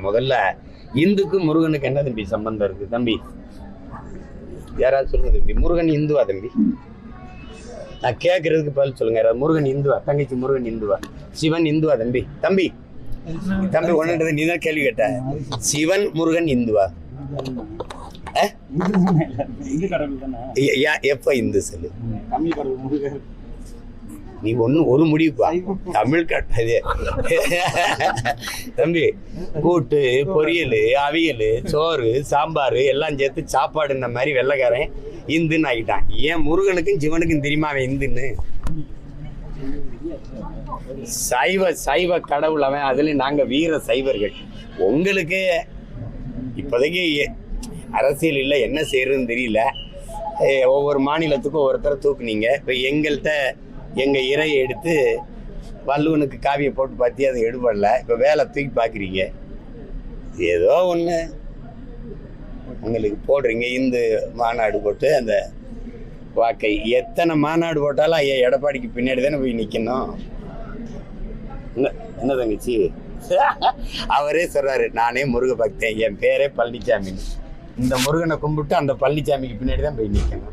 முதல்ல இந்துக்கும் முருகனுக்கு என்ன தம்பி சம்பந்தம் இருக்கு தம்பி? யாராவது சொல்லுங்க தம்பி. முருகன் இந்துவா தம்பி? நான் கேட்கறதுக்கு பதில் சொல்லுங்க. யாராவது முருகன் இந்துவா? தங்கச்சி முருகன் இந்துவா? சிவன் இந்துவா தம்பி? தம்பி தம்பி ஒன்றுன்றது நீ தான் கேள்வி கேட்ட. சிவன் முருகன் இந்துவா? எப்ப இந்து சொல்லு? நீ ஒரு முடிவுப்பா. தமிழ் கட்டது தம்பி. கூட்டு, பொரியல், அவியல், சோறு, சாம்பார் எல்லாம் சேர்த்து சாப்பாடுன்ற மாதிரி வெள்ளைக்காரன் இந்துன்னு ஆகிட்டான். ஏன் முருகனுக்கும் சிவனுக்கும் தெரியுமா அவன் இந்துன்னு? சைவ கடவுள் அவன். அதுல நாங்க வீர சைவர்கள். உங்களுக்கு இப்போதைக்கு அரசியல் இல்லை, என்ன செய்யறதுன்னு தெரியல. ஒவ்வொரு மாநிலத்துக்கும் ஒருத்தரை தூக்குனீங்க. இப்போ எங்கள்கிட்ட எங்கள் இறையை எடுத்து வள்ளுவனுக்கு காவியை போட்டு பார்த்தி அது எடுபடல. இப்போ வேலை தூக்கி பார்க்குறீங்க. ஏதோ ஒன்று உங்களுக்கு போடுறீங்க. இந்து மாநாடு போட்டு அந்த வாக்கை எத்தனை மாநாடு போட்டாலும் ஐயா எடப்பாடிக்கு பின்னாடி தானே போய் நிற்கணும். என்ன தங்கச்சி? அவரே சொல்கிறாரு, நானே முருக பக்தன், என் பேரே பழனிசாமின்னு. இந்த முருகனை கும்பிட்டு அந்த பழனிசாமிக்கு பின்னாடி தான் போய் நிற்கணும்.